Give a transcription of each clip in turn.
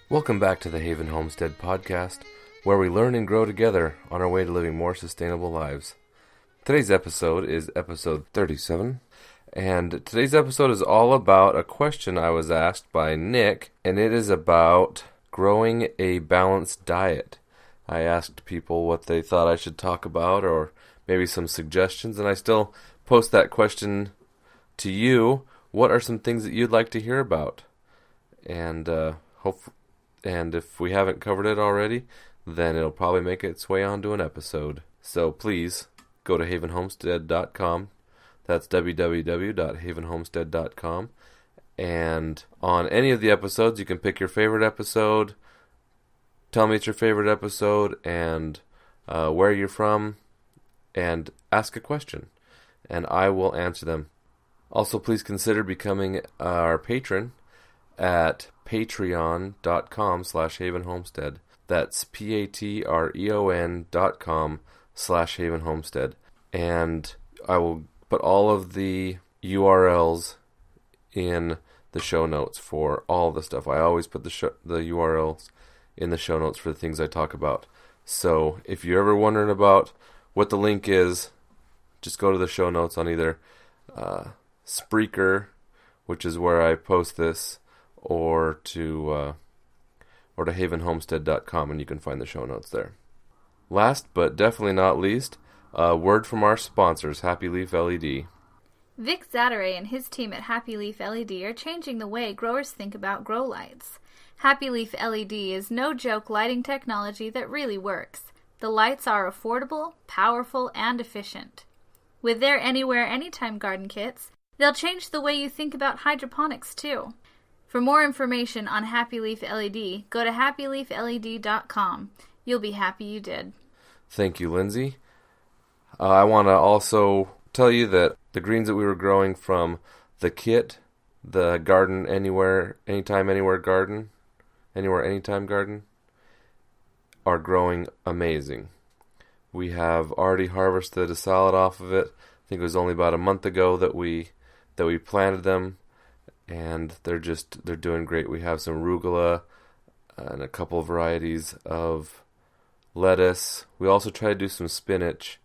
Welcome back to the Haven Homestead podcast, where we learn and grow together on our way to living more sustainable lives. Today's episode is episode 37, and today's episode is all about a question I was asked by Nick, and it is about growing a balanced diet. I asked people what they thought I should talk about, or maybe some suggestions, and I still post that question to you. What are some things that you'd like to hear about? And if we haven't covered it already, then it'll probably make its way onto an episode. So please go to havenhomestead.com. That's www.havenhomestead.com. And on any of the episodes, you can pick your favorite episode, tell me it's your favorite episode, and where you're from, and ask a question, and I will answer them. Also, please consider becoming our patron at patreon.com/havenhomestead. That's patreon.com/havenhomestead. And I will put all of the URLs in the show notes for all the stuff. I always put the URLs in the show notes for the things I talk about. So if you're ever wondering about what the link is, just go to the show notes on either Spreaker, which is where I post this, or to havenhomestead.com, and you can find the show notes there. Last but definitely not least, a word from our sponsors, HappyLeafLED. Vic Zatteray and his team at HappyLeafLED are changing the way growers think about grow lights. HappyLeafLED is no joke lighting technology that really works. The lights are affordable, powerful, and efficient. With their Anywhere Anytime garden kits, they'll change the way you think about hydroponics too. For more information on HappyLeafLED, go to HappyLeafLED.com. You'll be happy you did. Thank you, Lindsay. I want to also tell you that the greens that we were growing from the kit, the Garden Anywhere, Anytime Anywhere garden, Anywhere Anytime garden, are growing amazing. We have already harvested a salad off of it. I think it was only about a month ago that we planted them, and they're doing great. We have some arugula and a couple of varieties of lettuce. We also tried to do some spinach,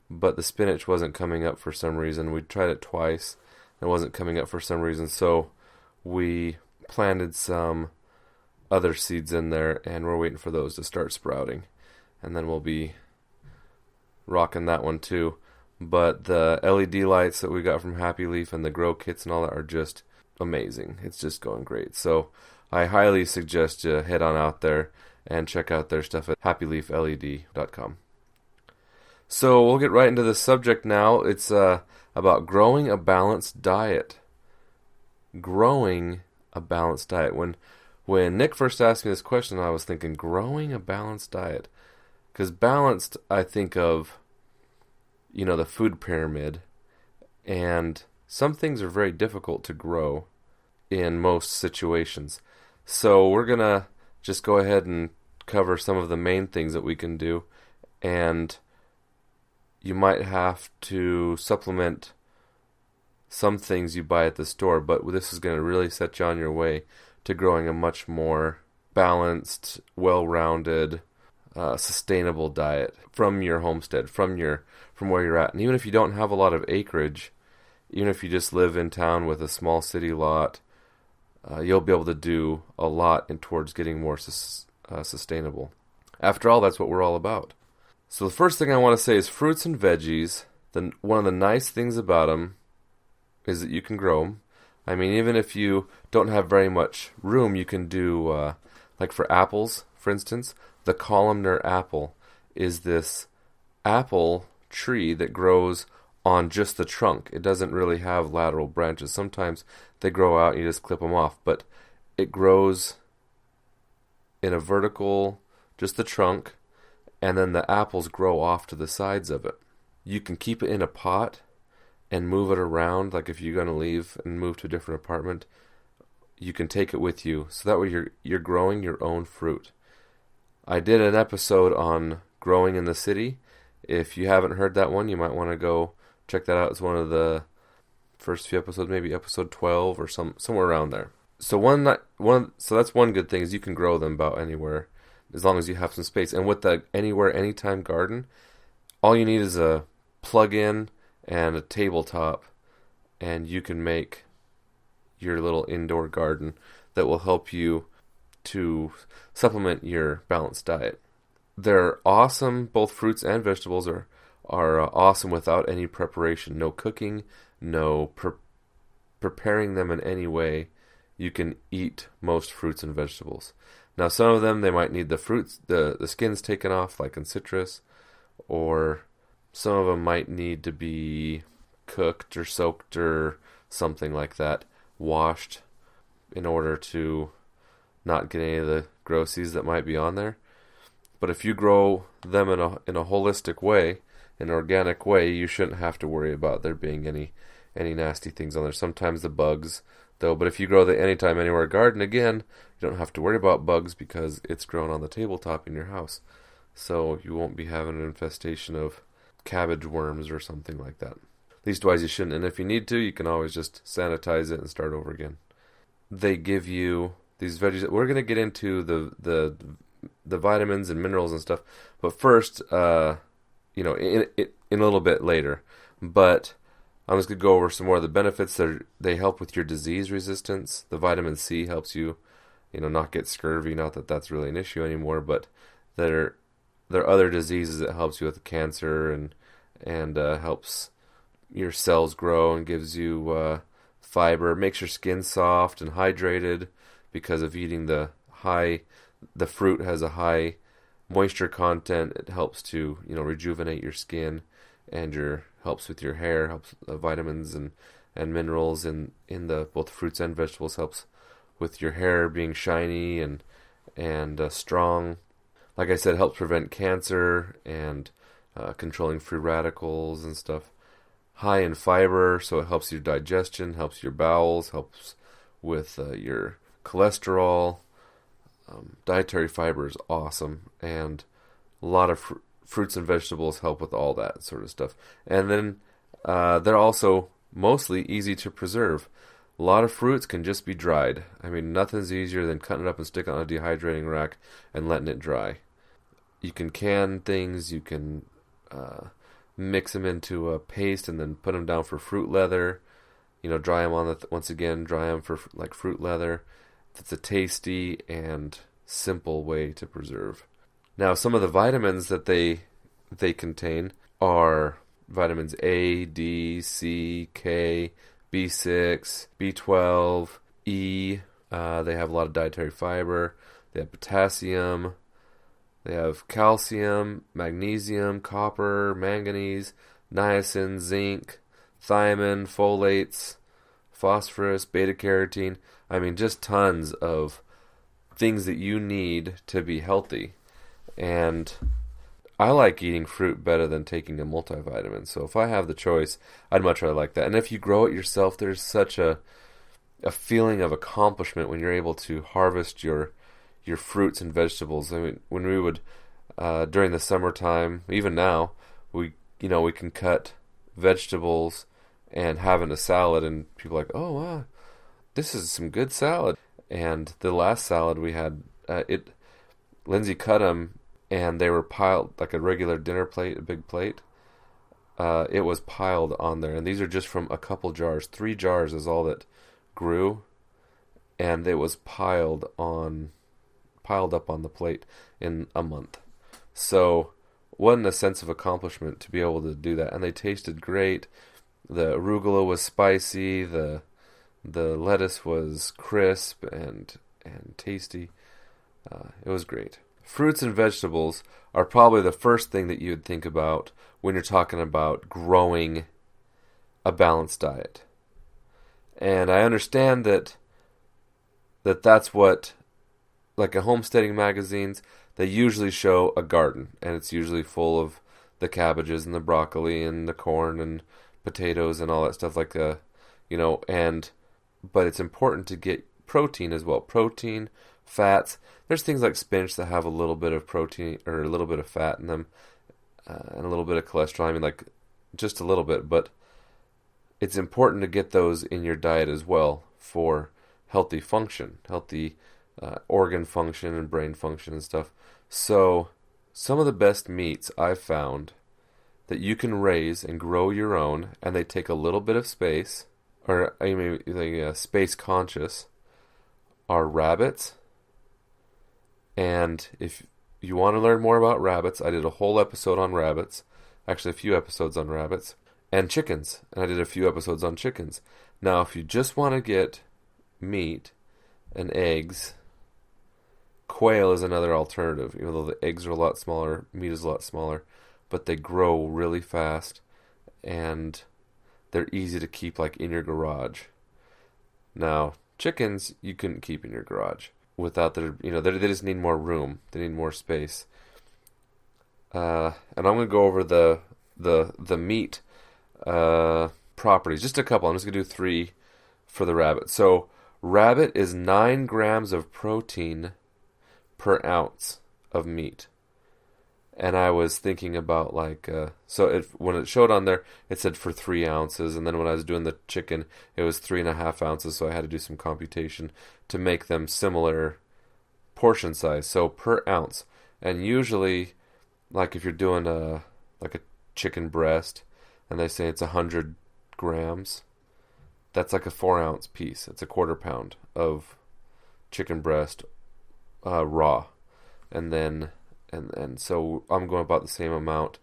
but the spinach wasn't coming up for some reason. We tried it twice, and it wasn't coming up for some reason, so we planted some other seeds in there, and we're waiting for those to start sprouting, and then we'll be rocking that one too. But the LED lights that we got from Happy Leaf and the grow kits and all that are just amazing. It's just going great. So I highly suggest you head on out there and check out their stuff at happyleafled.com. So we'll get right into the subject now. It's about growing a balanced diet. Growing a balanced diet. When Nick first asked me this question, I was thinking, growing a balanced diet. Because balanced, I think of, the food pyramid. And some things are very difficult to grow in most situations. So we're going to just go ahead and cover some of the main things that we can do. And you might have to supplement some things you buy at the store, but this is going to really set you on your way to growing a much more balanced, well-rounded, sustainable diet from your homestead, from where you're at. And even if you don't have a lot of acreage, even if you just live in town with a small city lot, you'll be able to do a lot towards getting more sustainable. After all, that's what we're all about. So the first thing I want to say is fruits and veggies. One of the nice things about them is that you can grow them. I mean, even if you don't have very much room, you can do, like for apples, for instance, the columnar apple is this apple tree that grows on just the trunk. It doesn't really have lateral branches. Sometimes they grow out and you just clip them off, but it grows in a vertical, just the trunk, and then the apples grow off to the sides of it. You can keep it in a pot and move it around, like if you're going to leave and move to a different apartment, you can take it with you. So that way you're growing your own fruit. I did an episode on growing in the city. If you haven't heard that one, you might want to go check that out. It's one of the first few episodes, maybe episode 12 or somewhere around there. So so that's one good thing is you can grow them about anywhere as long as you have some space. And with the anywhere anytime garden, all you need is a plug-in and a tabletop, and you can make your little indoor garden that will help you to supplement your balanced diet. They're awesome. Both fruits and vegetables are awesome without any preparation, no cooking, no preparing them in any way. You can eat most fruits and vegetables. Now, some of them they might need the skins taken off, like in citrus, or some of them might need to be cooked or soaked or something like that, washed in order to not get any of the grossies that might be on there. But if you grow them in a holistic way, an organic way, you shouldn't have to worry about there being any nasty things on there. Sometimes the bugs, though, but if you grow the anytime anywhere garden, again, you don't have to worry about bugs because it's grown on the tabletop in your house. So you won't be having an infestation of cabbage worms or something like that. Leastwise, you shouldn't. And if you need to, you can always just sanitize it and start over again. They give you these veggies. We're going to get into the vitamins and minerals and stuff, but first, in a little bit later. But I'm just going to go over some more of the benefits. They help with your disease resistance. The vitamin C helps you, not get scurvy. Not that that's really an issue anymore, but there are other diseases that helps you with cancer and helps your cells grow and gives you fiber. Makes your skin soft and hydrated because of eating the fruit has a high moisture content. It helps to rejuvenate your skin and helps with your hair, helps vitamins and minerals in the both fruits and vegetables, helps with your hair being shiny and strong. Like I said, helps prevent cancer and controlling free radicals and stuff. High in fiber, so it helps your digestion, helps your bowels, helps with your cholesterol. Dietary fiber is awesome, and a lot of fruits and vegetables help with all that sort of stuff. And then they're also mostly easy to preserve. A lot of fruits can just be dried. I mean, nothing's easier than cutting it up and sticking it on a dehydrating rack and letting it dry. You can can things, you can mix them into a paste and then put them down for fruit leather. Dry them dry them for like fruit leather. It's a tasty and simple way to preserve. Now, some of the vitamins that they contain are vitamins A, D, C, K, B6, B12, E. They have a lot of dietary fiber. They have potassium. They have calcium, magnesium, copper, manganese, niacin, zinc, thiamine, folates, phosphorus, beta-carotene. I mean, just tons of things that you need to be healthy. And I like eating fruit better than taking a multivitamin. So if I have the choice, I'd much rather like that. And if you grow it yourself, there's such a feeling of accomplishment when you're able to harvest your fruits and vegetables. I mean, when we would during the summertime, even now, we can cut vegetables and have in a salad, and people are like, oh wow, this is some good salad. And the last salad we had, Lindsay cut them, and they were piled like a regular dinner plate, a big plate. It was piled on there, and these are just from a couple jars. 3 jars is all that grew, and it was piled up on the plate in a month. So, wasn't a sense of accomplishment to be able to do that, and they tasted great. The arugula was spicy. The lettuce was crisp and tasty. It was great. Fruits and vegetables are probably the first thing that you would think about when you're talking about growing a balanced diet. And I understand that's what, like in homesteading magazines, they usually show a garden, and it's usually full of the cabbages and the broccoli and the corn and potatoes and all that stuff, but it's important to get protein as well. Protein, fats. There's things like spinach that have a little bit of protein or a little bit of fat in them, and a little bit of cholesterol. I mean, like just a little bit, but it's important to get those in your diet as well for healthy function, healthy organ function and brain function and stuff. So some of the best meats I've found that you can raise and grow your own, and they take a little bit of space, or I mean, space conscious, are rabbits. And if you want to learn more about rabbits, I did a whole episode on rabbits, actually a few episodes on rabbits, and chickens, and I did a few episodes on chickens. Now, if you just want to get meat and eggs, quail is another alternative. Even though the eggs are a lot smaller, meat is a lot smaller, but they grow really fast, and they're easy to keep like in your garage. Now, chickens you couldn't keep in your garage without their, they just need more room. They need more space. And I'm gonna go over the meat properties, just a couple. I'm just gonna do 3 for the rabbit. So rabbit is 9 grams of protein per ounce of meat. And I was thinking about when it showed on there, it said for 3 ounces, and then when I was doing the chicken, it was 3.5 ounces. So I had to do some computation to make them similar portion size. So per ounce, and usually, like if you're doing a chicken breast, and they say it's 100 grams, that's like a 4-ounce piece. It's a quarter pound of chicken breast, raw, and then. And so I'm going about the same amount,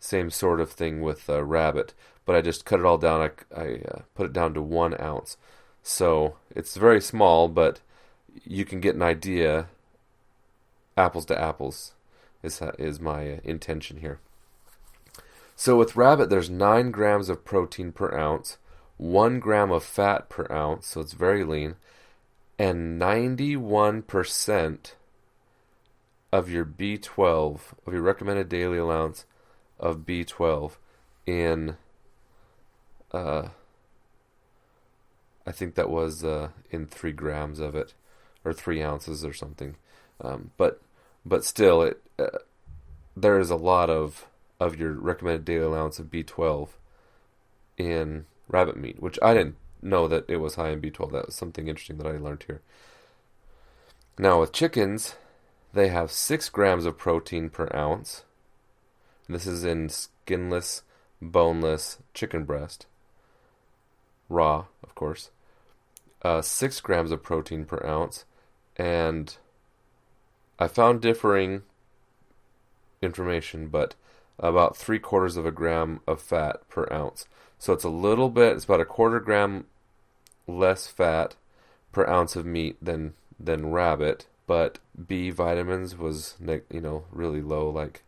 same sort of thing with rabbit, but I just cut it all down. I put it down to 1 ounce. So it's very small, but you can get an idea. Apples to apples is my intention here. So with rabbit, there's 9 grams of protein per ounce, 1 gram of fat per ounce, so it's very lean, and 91% of your B12, of your recommended daily allowance of B12 in, I think that was in 3 grams of it, or 3 ounces or something. But still, there is a lot of your recommended daily allowance of B12 in rabbit meat, which I didn't know that it was high in B12. That was something interesting that I learned here. Now with chickens, they have 6 grams of protein per ounce. This is in skinless, boneless chicken breast. Raw, of course. 6 grams of protein per ounce. And I found differing information, but about 3/4 of a gram of fat per ounce. So it's about a 1/4 gram less fat per ounce of meat than rabbit. But B vitamins was really low, like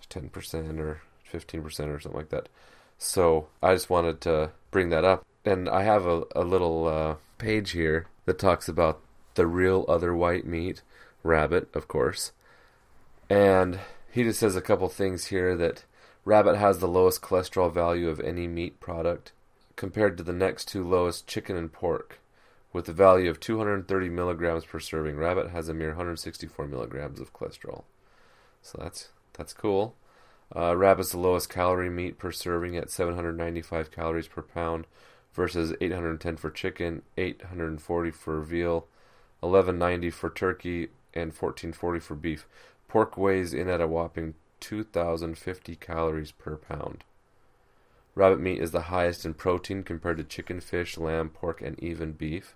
10% or 15% or something like that. So I just wanted to bring that up, and I have a little page here that talks about the real other white meat, rabbit, of course, and he just says a couple things here that rabbit has the lowest cholesterol value of any meat product compared to the next 2 lowest, chicken and pork. With a value of 230 milligrams per serving, rabbit has a mere 164 milligrams of cholesterol. So that's cool. Rabbit's the lowest calorie meat per serving at 795 calories per pound versus 810 for chicken, 840 for veal, 1190 for turkey, and 1440 for beef. Pork weighs in at a whopping 2,050 calories per pound. Rabbit meat is the highest in protein compared to chicken, fish, lamb, pork, and even beef.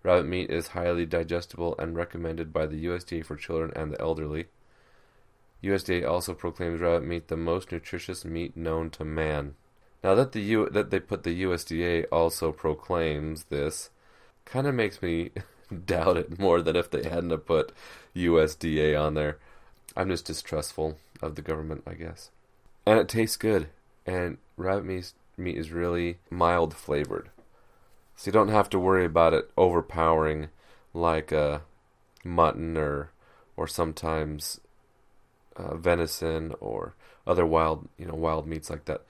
Rabbit meat is highly digestible and recommended by the USDA for children and the elderly. USDA also proclaims rabbit meat the most nutritious meat known to man. Now that they put the USDA also proclaims this, kind of makes me doubt it more than if they hadn't have put USDA on there. I'm just distrustful of the government, I guess. And it tastes good. And rabbit meat is really mild flavored. So you don't have to worry about it overpowering like mutton or sometimes venison or other wild meats like that.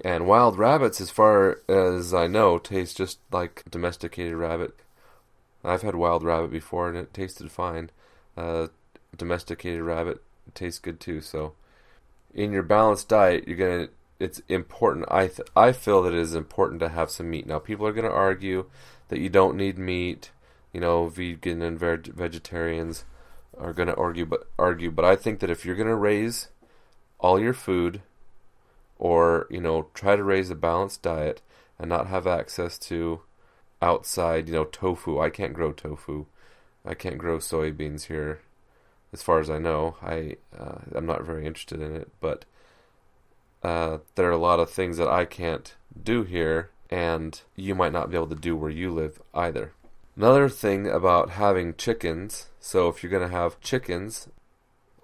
And wild rabbits, as far as I know, taste just like domesticated rabbit. I've had wild rabbit before and it tasted fine. Domesticated rabbit tastes good too. So in your balanced diet, you're going to it's important. I feel that it is important to have some meat. Now, people are going to argue that you don't need meat. You know, vegan and vegetarians are going to argue. But I think that if you're going to raise all your food, or try to raise a balanced diet and not have access to outside, tofu. I can't grow tofu. I can't grow soybeans here, as far as I know. I'm not very interested in it, but there are a lot of things that I can't do here, and you might not be able to do where you live either. Another thing about having chickens, so if you're going to have chickens,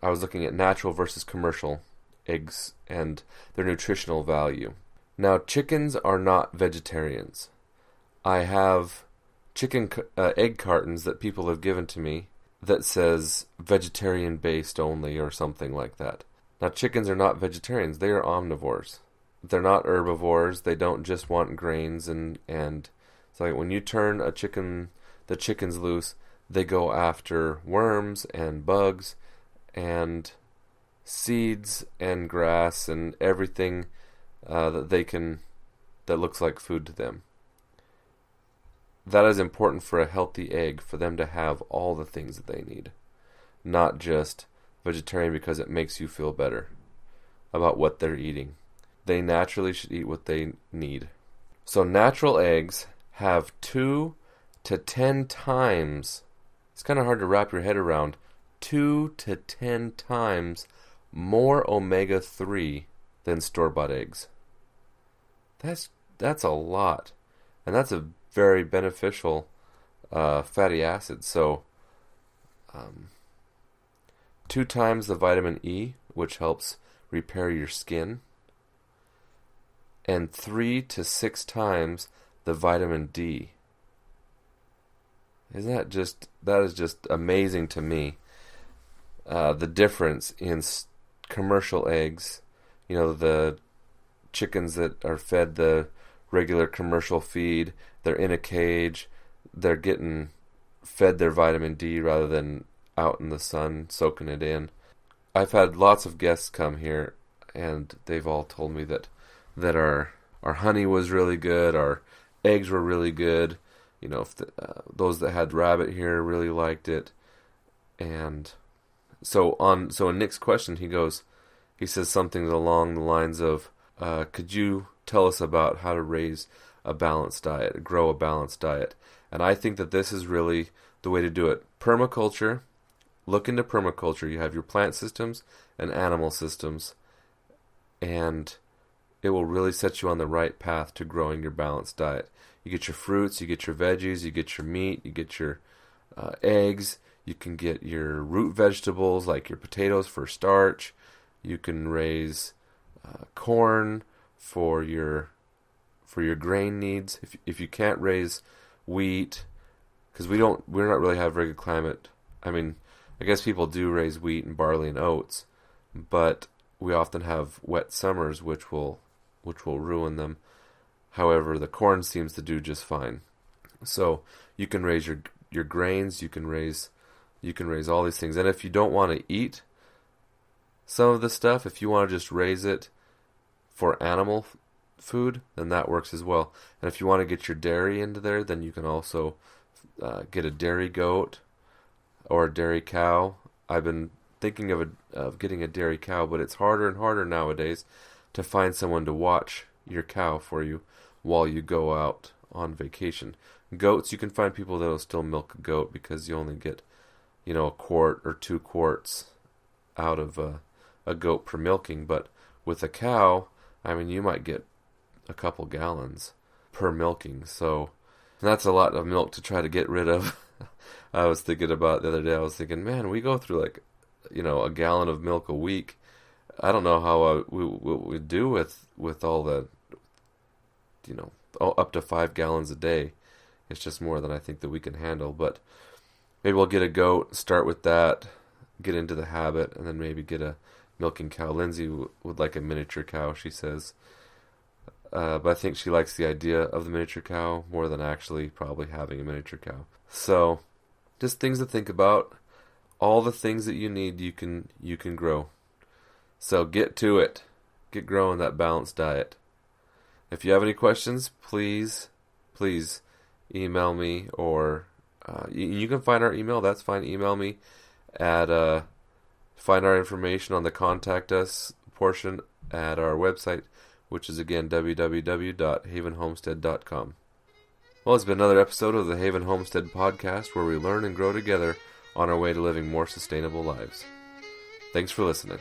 I was looking at natural versus commercial eggs and their nutritional value. Now, chickens are not vegetarians. I have chicken egg cartons that people have given to me that says vegetarian based only or something like that. Now, chickens are not vegetarians. They are omnivores. They're not herbivores. They don't just want grains and so like when you turn the chickens loose, they go after worms and bugs and seeds and grass and everything that looks like food to them. That is important for a healthy egg, for them to have all the things that they need, not just vegetarian because it makes you feel better about what they're eating. They naturally should eat what they need. So natural eggs have 2 to 10 times, it's kind of hard to wrap your head around, 2 to 10 times more omega-3 than store-bought eggs. That's a lot, and that's a very beneficial fatty acid. So 2 times the vitamin E, which helps repair your skin, and 3 to 6 times the vitamin D. That is just amazing to me. The difference in commercial eggs, the chickens that are fed the regular commercial feed, they're in a cage, they're getting fed their vitamin D rather than out in the sun soaking it in. I've had lots of guests come here, and they've all told me that our honey was really good, our eggs were really good. Those that had rabbit here really liked it. And so in Nick's question, he says something along the lines of, could you tell us about how to raise a balanced diet, grow a balanced diet? And I think that this is really the way to do it. Permaculture, look into permaculture. You have your plant systems and animal systems, and it will really set you on the right path to growing your balanced diet. You get your fruits, you get your veggies, you get your meat, you get your eggs, you can get your root vegetables like your potatoes for starch, you can raise corn for your grain needs. If you can't raise wheat, because we're not really have very good climate. I mean, I guess people do raise wheat and barley and oats, but we often have wet summers which will ruin them. However, the corn seems to do just fine. So you can raise your grains, you can raise all these things. And if you don't want to eat some of the stuff, if you want to just raise it for animal food, then that works as well. And if you want to get your dairy into there, then you can also get a dairy goat or a dairy cow. I've been thinking of getting a dairy cow, but it's harder and harder nowadays to find someone to watch your cow for you while you go out on vacation. Goats, you can find people that will still milk a goat because you only get, a quart or 2 quarts out of a goat per milking. But with a cow, I mean, you might get a couple gallons per milking. So that's a lot of milk to try to get rid of. I was thinking about the other day, I was thinking, man, we go through a gallon of milk a week. I don't know how we do with all the, up to 5 gallons a day. It's just more than I think that we can handle. But maybe we'll get a goat, start with that, get into the habit, and then maybe get a milking cow. Lindsay would like a miniature cow, she says. But I think she likes the idea of the miniature cow more than actually probably having a miniature cow. So, just things to think about. All the things that you need, you can grow. So get to it. get growing that balanced diet. If you have any questions, please email me, or you can find our email. That's fine. Email me at find our information on the contact us portion at our website, which is again www.havenhomestead.com. Well, it's been another episode of the Haven Homestead podcast, where we learn and grow together on our way to living more sustainable lives. Thanks for listening.